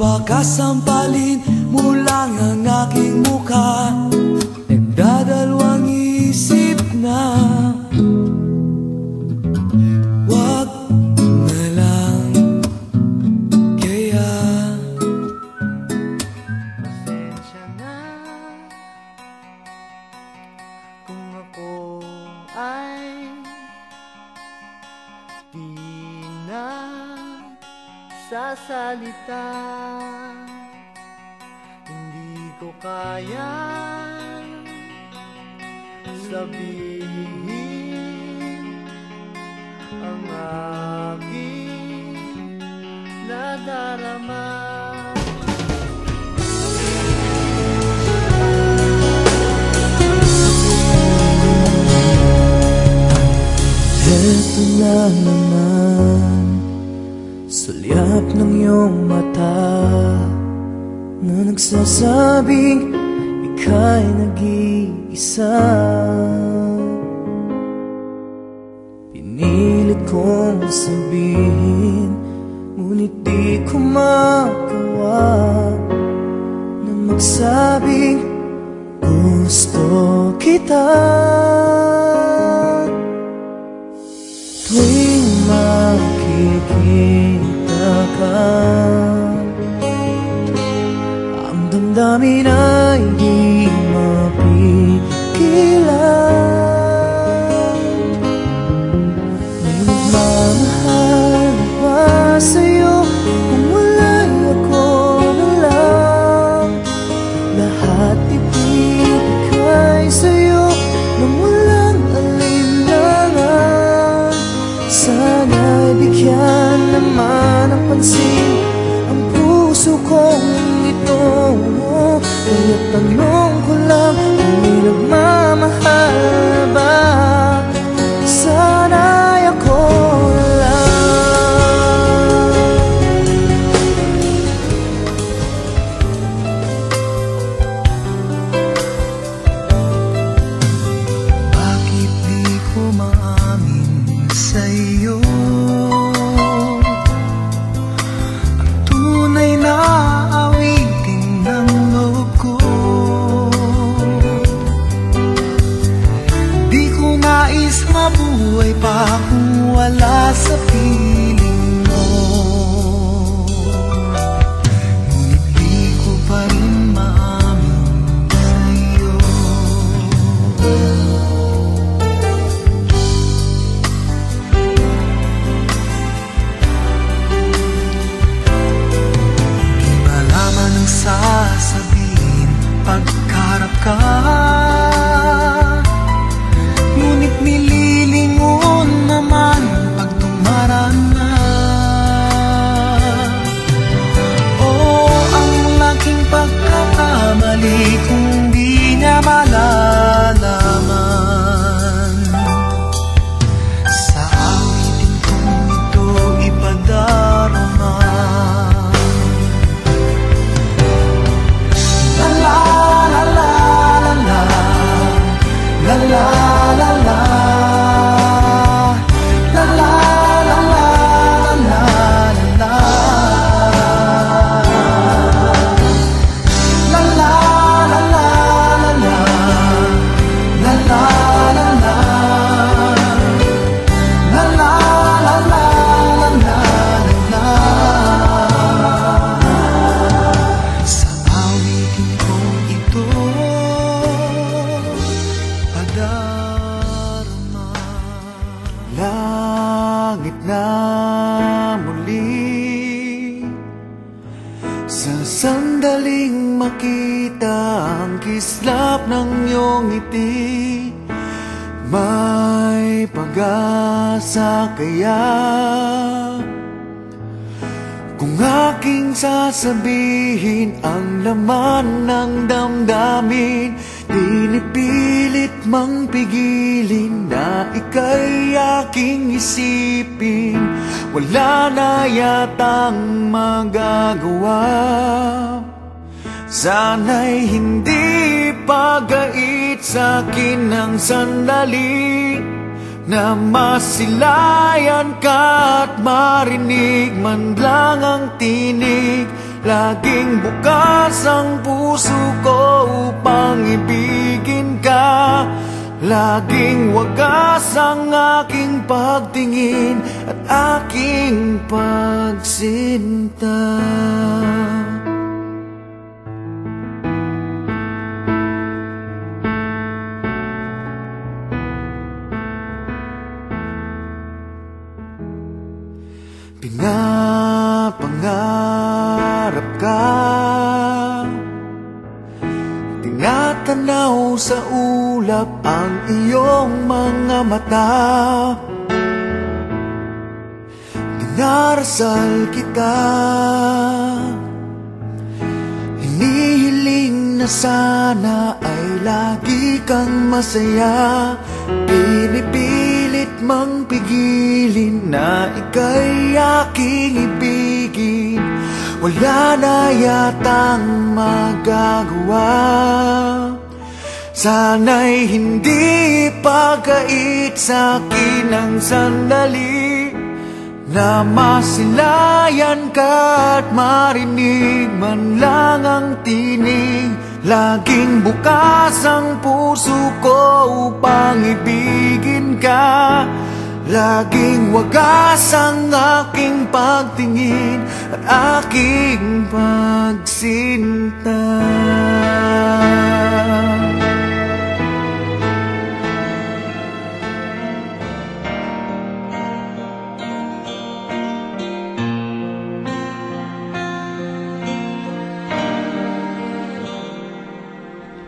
baka sampalin mo lang ang aking mukha. Nagdadalawang isip na wag na lang kaya. Pasensya na kung ako ay di na sasalita. Hindi ko kaya sabihin ang aking nadarama. Eto na naman, sulyap ng iyong mata na nagsasabing ika'y nag-iisa. Pinilit kong sabihin, ngunit di ko magawa na magsabing gusto kita. Tuwing makikita ka, ang damdamin ay di mapigilan. May nagmamahal ba sa'yo kung wala'y ako na lang? Lahat ibibigay sa'yo nang walang alinlangan. Sana'y bigyan naman ng pansin ang puso kong ito. Kaya tanong ko lang kung may nagmamahal ba? Sana'y ako lang. Bakit di ko maamin sa'yo ang tunay na awitin ng loob ko? Di ko nais mabuhay pa kung wala sa piling mo. Ngunit di ko pa rin maamin sa'yo. Di ba naman ang sasabihin pagkarap ka? Ngunit nililingon naman pag tumaraan na. Oh, ang laking pagkakamali kung di niya malalaman. Sa awitin kong ito ipadarama. La la la la la la la la la. Langit na muli, sa sandaling makita ang kislap ng iyong ngiti. May pag-asa kaya kung aking sasabihin ang laman ng damdamin? Pinipilit mang pigilin na ika'y aking isipin. Wala na yatang magagawa. Sana'y hindi pagait sa'kin ng sandali na masilayan ka at marinig man lang ang tinig Laging bukas ang puso ko upang ibigin ka. Laging wagas ang aking pagtingin at aking pagsinta. Pinapangarap ka, tinatanaw sa ulap ang iyong mga mata. Dinarasal kita, hinihiling na sana ay lagi kang masaya. Pinipilit mang pigilin na ika'y aking ibigin. Wala na yatang magagawa. Sana'y hindi pagkait sa'kin ang sandali na masilayan ka at marinig man lang ang tinig. Laging bukas ang puso ko upang ibigin ka. Laging wagas ang aking pagtingin at aking pagsinta.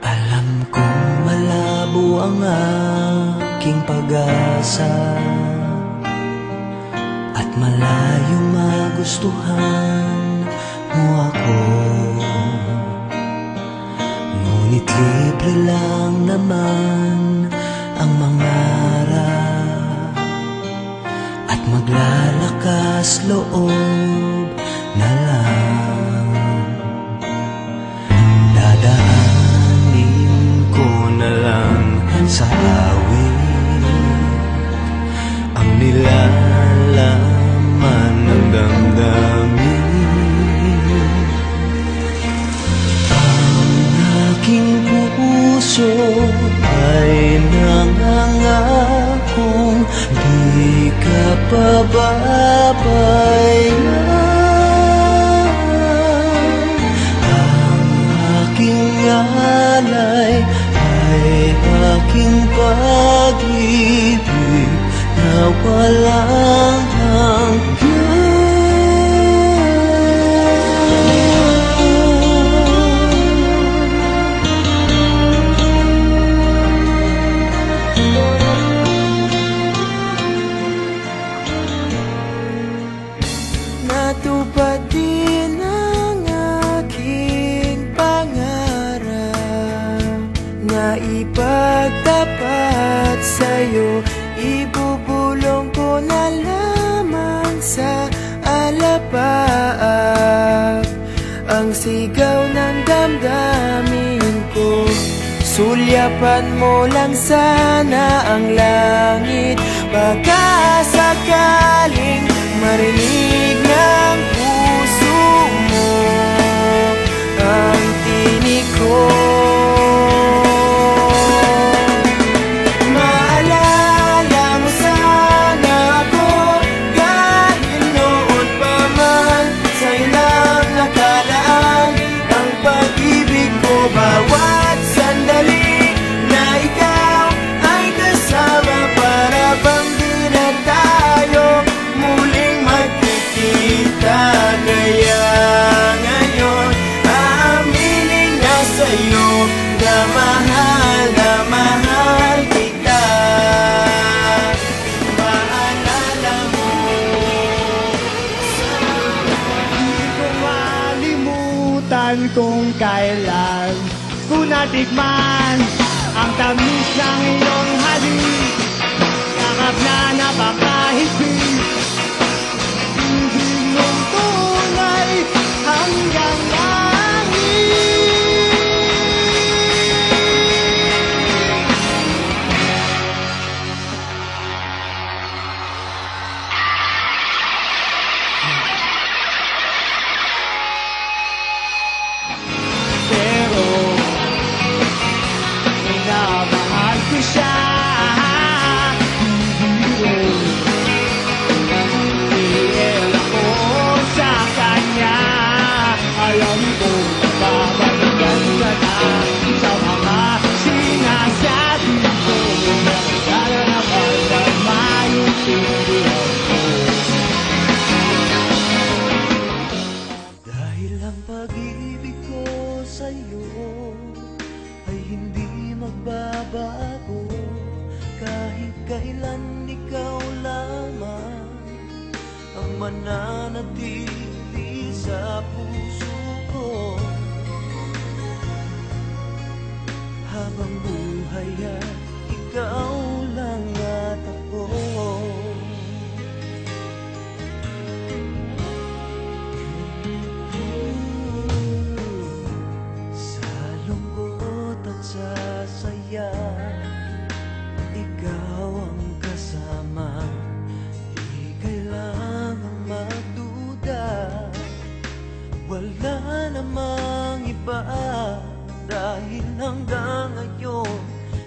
Alam kong malabo ang aking pag-asa at malayo magustuhan mo ako. Ngunit libre lang naman ang mangarap at maglalakas loob na lang. Dadaanin ko na lang sa awit ang nilalaman ng damdamin. Ang aking puso ay nangangakong di ka pababayaan. Ang aking alay ay aking pag-ibig na walang hanggan. Natupad din ang aking pangarap na ipagtapat sa'yo. Ibubulong ko na lamang sa alapaap ang sigaw ng damdamin ko. Sulyapan mo lang sana ang langit, baka sakaling marinig ng puso mo ang tinig ko. Maalala mo sana ako kahit noon pa man sa ilang nakalaan. Ang pag-ibig ko bawat sandali na ikaw ay kasama, para bang di na tayo muling magkikita. Kaya ngayon aaminin na sa'yo na mahal kita. Maalala mo, Di ko malimutan kung kailan ko natikman ang tamis ng iyong halik. Yakap na napakahigpit, ibig mong tunay hanggang langit. pag-ibig ko sa'yo ay hindi magbabago. Kahit kailan ikaw lamang ang mananatili sa puso ko. Habang buhay ay ikaw lang at ako. Sa lungkot at sa saya, ikaw ang kasama. Di kailangang magduda, wala namang iba. Dahil hanggang ngayon,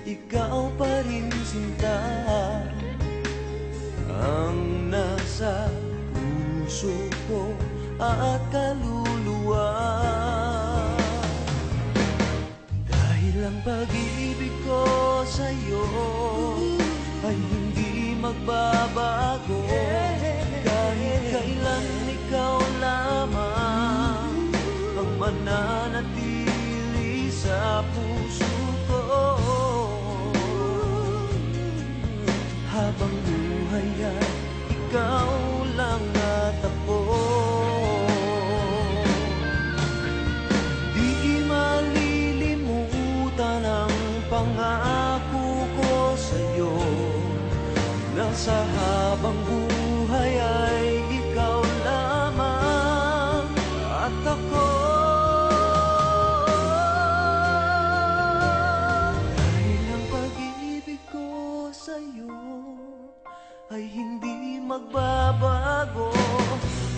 ikaw pa rin sinta ang nasa puso ko at kaluluwa. Dahil ang pag-ibig ko sa'yo ay hindi magbabago. Kahit kailan ikaw lamang ang mananatili sa puso ko. Habang buhay ay ikaw lang at ako. Di malilimutan ang pangako ko sa'yo na sa habang buhay ay ikaw lamang at ako. Dahil ang pag-ibig ko sa'yo ay hindi magbabago.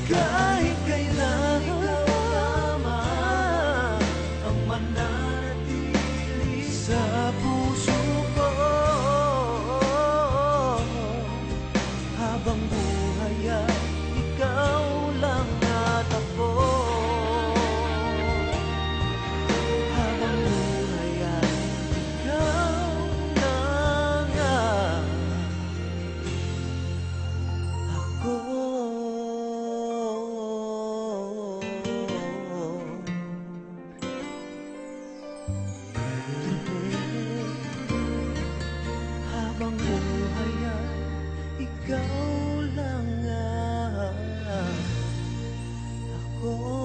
Kahit kailan ikaw lamang ang mananatili sa puso ko. Habang buhay ay ikaw lang at ako. Habang buhay ay ikaw lang at ako. Habang buhay ay ikaw lang at ako.